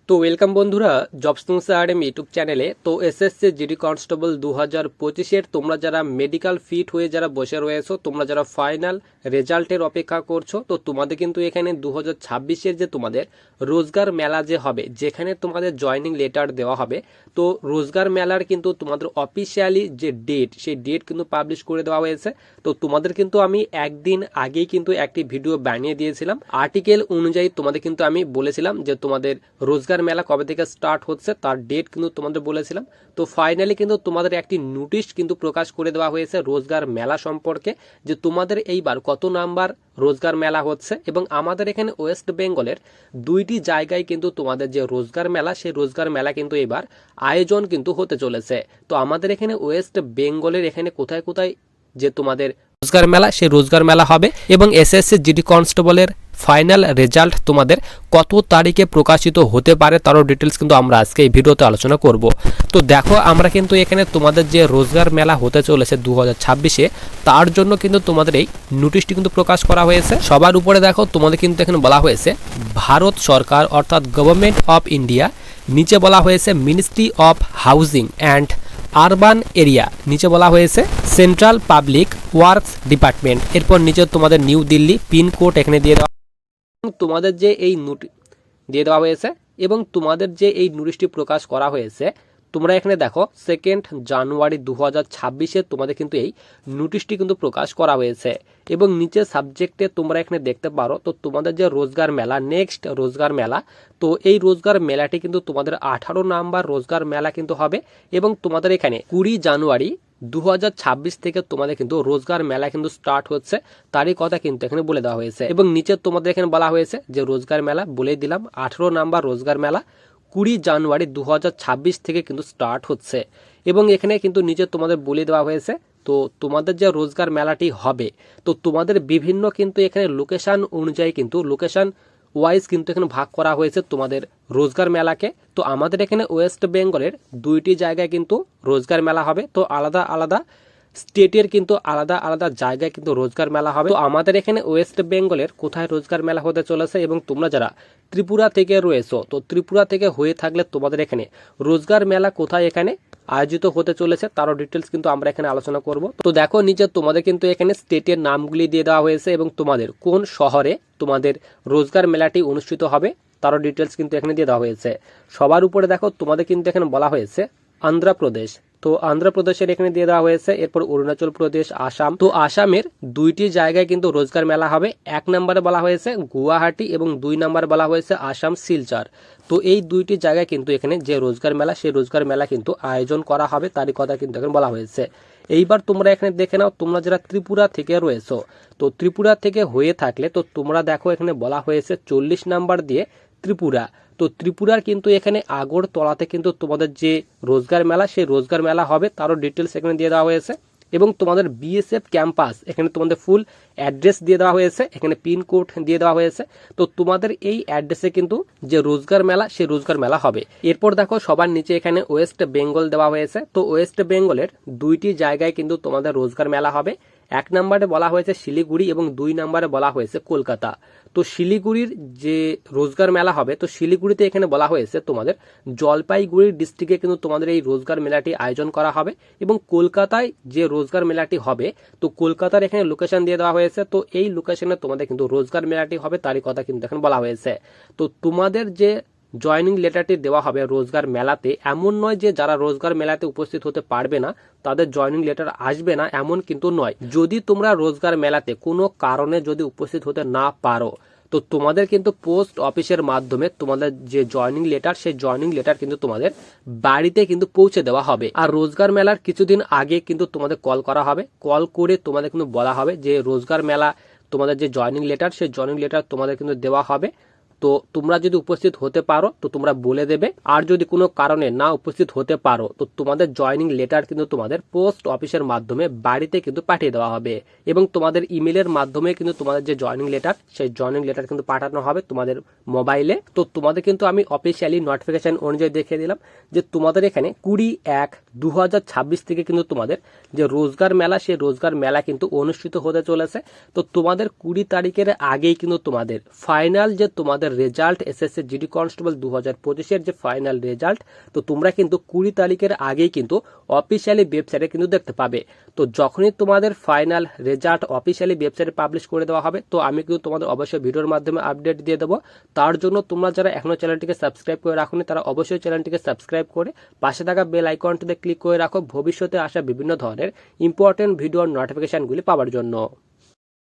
তো ওয়েলকাম বন্ধুরা jobs news RM YouTube চ্যানেলে। তো এসএসসি জিডি কনস্টেবল 2025 তোমরা যারা মেডিকেল ফিট হয়ে যারা বসে রয়েছো, তোমরা যারা ফাইনাল রেজাল্টের অপেক্ষা করছো, তো তোমাদের কিন্তু এখানে 2026 যে তোমাদের রোজগার মেলা যে হবে, যেখানে তোমাদের জয়নিং লেটার দেওয়া হবে, তো রোজগার মেলার কিন্তু তোমাদের অফিসিয়ালি যে ডেট, সেই ডেট কিন্তু পাবলিশ করে দেওয়া হয়েছে। তো তোমাদের কিন্তু আমি একদিন আগেই কিন্তু একটি ভিডিও বানিয়ে দিয়েছিলাম, আর্টিকেল অনুযায়ী তোমাদের কিন্তু আমি বলেছিলাম যে তোমাদের রোজগার মেলা কবে থেকে স্টার্ট হচ্ছে তার ডেট কিন্তু তোমাদের বলেছিলাম। তো ফাইনালি কিন্তু তোমাদের একটি নোটিশ কিন্তু প্রকাশ করে দেওয়া হয়েছে রোজগার মেলা সম্পর্কে, যে তোমাদের এইবার কত নাম্বার রোজগার মেলা হচ্ছে। এবং আমাদের এখানে ওয়েস্ট বেঙ্গলের দুইটি জায়গায় কিন্তু তোমাদের যে রোজগার মেলা, সেই রোজগার মেলা কিন্তু এবার আয়োজন কিন্তু হতে চলেছে। তো আমাদের এখানে ওয়েস্ট বেঙ্গলের এখানে কোথায় কোথায় যে তোমাদের রোজগার মেলা, সেই রোজগার মেলা হবে এবং এসএসসি জিডি কনস্টেবলের ফাইনাল রেজাল্ট তোমাদের কত তারিখে প্রকাশিত হতে পারে তারও ডিটেলস কিন্তু আমরা আজকে এই ভিডিওতে আলোচনা করব। তো দেখো, আমরা কিন্তু এখানে তোমাদের যে রোজগার মেলা হতে চলেছে 2026-এ, তার জন্য কিন্তু তোমাদের এই নোটিশটি কিন্তু প্রকাশ করা হয়েছে। সবার উপরে দেখো তোমাদের কিন্তু এখানে বলা হয়েছে ভারত সরকার অর্থাৎ গভর্নমেন্ট অফ ইন্ডিয়া, নিচে বলা হয়েছে ministry of housing and urban area, নিচে বলা হয়েছে সেন্ট্রাল পাবলিক ওয়ার্কস ডিপার্টমেন্ট, এরপর নিচে তোমাদের নিউ দিল্লি পিনকোড এখানে দিয়ে দেওয়া তোমাদের যে এই নোটিশ দিয়ে দেওয়া হয়েছে এবং তোমাদের যে এই নোটিশটি প্রকাশ করা হয়েছে, তোমরা এখানে দেখো 2 জানুয়ারি 2026 তোমাদের কিন্তু এই নোটিশটি কিন্তু প্রকাশ করা হয়েছে এবং নিচে সাবজেক্টে তোমরা এখানে দেখতে পারো। তো তোমাদের যে রোজগার মেলা, নেক্সট রোজগার মেলা, তো এই রোজগার মেলাটি কিন্তু তোমাদের 18 নাম্বার রোজগার মেলা কিন্তু হবে এবং তোমাদের এখানে 20 জানুয়ারি 2026 থেকে তোমাদের কিন্তু রোজগার মেলা কিন্তু স্টার্ট হচ্ছে, তারই কথা কিন্তু এখানে বলে দেওয়া হয়েছে। এবং নিচে তোমাদের এখানে বলা হয়েছে যে রোজগার মেলা বলে দিলাম 18 নাম্বার রোজগার মেলা 20 জানুয়ারি 2026 থেকে কিন্তু স্টার্ট হচ্ছে এবং এখানে কিন্তু নিচে তোমাদের বলে দেওয়া হয়েছে। তো তোমাদের যে রোজগার মেলাটি হবে, তো তোমাদের বিভিন্ন কিন্তু এখানে লোকেশন অনুযায়ী কিন্তু লোকেশন ওয়াইজ কিন্তু এখানে ভাগ করা হয়েছে তোমাদের রোজগার মেলাকে। তো আমাদের এখানে ওয়েস্ট বেঙ্গলের দুইটি জায়গায় কিন্তু রোজগার মেলা হবে, তো আলাদা আলাদা স্টেটের কিন্তু আলাদা আলাদা জায়গায় কিন্তু রোজগার মেলা হবে। তো আমাদের এখানে ওয়েস্ট বেঙ্গলের কোথায় রোজগার মেলা হতে চলেছে এবং তোমরা যারা ত্রিপুরা থেকে রয়েছো, তো ত্রিপুরা থেকে হয়ে থাকলে তোমাদের এখানে রোজগার মেলা কোথায় এখানে আয়োজিত হতে চলেছে তারও ডিটেলস কিন্তু আমরা এখানে আলোচনা করব। তো দেখো নিচে তোমাদের কিন্তু এখানে স্টেটের নামগুলি দিয়ে দেওয়া হয়েছে এবং তোমাদের কোন শহরে তোমাদের রোজগার মেলাটি অনুষ্ঠিত হবে তারও ডিটেলস কিন্তু এখানে দিয়ে দেওয়া হয়েছে। সবার উপরে দেখো তোমাদের কিন্তু এখানে বলা হয়েছে অন্ধ্রপ্রদেশ, তো অন্ধ্রপ্রদেশের এখানে দিয়ে দেওয়া হয়েছে। এরপর অরুণাচল প্রদেশ, আসাম, তো আসামের দুইটি জায়গায় কিন্তু রোজগার মেলা হবে। 1 নম্বরে বলা হয়েছে গুয়াহাটি এবং 2 নম্বরে বলা হয়েছে আসাম শিলচর। তো এই দুইটি জায়গায় কিন্তু এখানে যে রোজগার মেলা, সেই রোজগার মেলা কিন্তু আয়োজন করা হবে, তারই কথা কিন্তু এখানে বলা হয়েছে। এইবার তোমরা এখানে দেখে নাও, তোমরা যারা ত্রিপুরা থেকে রয়েছো, তো ত্রিপুরা থেকে হয়ে থাকলে তো তোমরা দেখো এখানে বলা হয়েছে 40 নাম্বার দিয়ে ত্রিপুরা। তো ত্রিপুরার কিন্তু এখানে আগরতলাতে কিন্তু তোমাদের যে রোজগার মেলা, সেই রোজগার মেলা হবে, তারও ডিটেলস এখানে দিয়ে দেওয়া হয়েছে। এবং তোমাদের বিএসএফ ক্যাম্পাস এখানে তোমাদের ফুল অ্যাড্রেস দিয়ে দেওয়া হয়েছে, এখানে পিনকোড দিয়ে দেওয়া হয়েছে। তো তোমাদের এই অ্যাড্রেসে কিন্তু যে রোজগার মেলা, সেই রোজগার মেলা হবে। এরপর দেখো সবার নিচে এখানে ওয়েস্ট বেঙ্গল দেওয়া হয়েছে। তো ওয়েস্ট বেঙ্গলের দুইটি জায়গায় কিন্তু তোমাদের রোজগার মেলা হবে। 1 নম্বরে বলা হয়েছে শিলিগুড়ি এবং 2 নম্বরে বলা হয়েছে কলকাতা। তো শিলিগুড়ির যে রোজগার মেলা হবে, তো শিলিগুড়িতে এখানে বলা হয়েছে তোমাদের জলপাইগুড়ি ডিস্ট্রিক্টে কিন্তু তোমাদের এই রোজগার মেলাটি আয়োজন করা হবে। এবং কলকাতায় যে রোজগার মেলাটি হবে, তো কলকাতার এখানে লোকেশন দিয়ে দেওয়া হয়েছে। তো এই লোকেশনে তোমাদের কিন্তু রোজগার মেলাটি হবে, তারই কথা কিন্তু এখানে বলা হয়েছে। তো তোমাদের যে জয়নিং লেটারটি দেওয়া হবে রোজগার মেলাতে, এমন নয় যে যারা রোজগার মেলাতে উপস্থিত হতে পারবে না তাদের জয়নিং লেটার আসবে না, এমন কিন্তু নয়। যদি তোমরা রোজগার মেলাতে কোনো কারণে যদি উপস্থিত হতে না পারো, তো তোমাদের কিন্তু পোস্ট অফিসের মাধ্যমে তোমাদের যে জয়নিং লেটার, সেই জয়নিং লেটার কিন্তু তোমাদের বাড়িতে কিন্তু পৌঁছে দেওয়া হবে। আর রোজগার মেলার কিছুদিন আগে কিন্তু তোমাদের কল করা হবে, কল করে তোমাদের কিন্তু বলা হবে যে রোজগার মেলা তোমাদের যে জয়নিং লেটার, সেই জয়নিং লেটার তোমাদের কিন্তু দেওয়া হবে। তো তোমরা যদি উপস্থিত হতে পারো তো তোমরা বলে দেবে, আর যদি কোনো কারণে না উপস্থিত হতে পারো তো তোমাদের জয়নিং লেটার কিন্তু তোমাদের পোস্ট অফিসের মাধ্যমে বাড়িতে কিন্তু পাঠিয়ে দেওয়া হবে এবং তোমাদের ইমেলের মাধ্যমে কিন্তু তোমাদের যে জয়নিং লেটার, সেই জয়নিং লেটার কিন্তু পাঠানো হবে তোমাদের মোবাইলে। তো তোমাদের কিন্তু আমি অফিসিয়ালি নোটিফিকেশন অনুযায়ী দেখিয়ে দিলাম যে তোমাদের এখানে 20/1/2026 থেকে কিন্তু তোমাদের যে রোজগার মেলা, সেই রোজগার মেলা কিন্তু অনুষ্ঠিত হতে চলেছে। তো তোমাদের 20 তারিখের আগেই কিন্তু তোমাদের ফাইনাল যে তোমাদের তোমাদের রেজাল্ট এসএসসি জিডি কনস্টেবল 2025-এর যে ফাইনাল রেজাল্ট, তো তোমরা কিন্তু 20 তারিখের আগেই কিন্তু অফিসিয়ালি ওয়েবসাইটে কিন্তু দেখতে পাবে। তো যখনই তোমাদের ফাইনাল রেজাল্ট অফিসিয়ালি ওয়েবসাইটে পাবলিশ করে দেওয়া হবে, তো আমি কিন্তু তোমাদের অবশ্যই ভিডিওর মাধ্যমে আপডেট দিয়ে দেবো। তার জন্য তোমরা যারা এখনো চ্যানেলটিকে সাবস্ক্রাইব করে রাখোনি, তারা অবশ্যই চ্যানেলটিকে সাবস্ক্রাইব করে পাশে থাকা বেল আইকনটিতে ক্লিক করে রাখো ভবিষ্যতে আসা বিভিন্ন ধরনের ইম্পর্টেন্ট ভিডিওর নোটিফিকেশনগুলি পাওয়ার জন্য।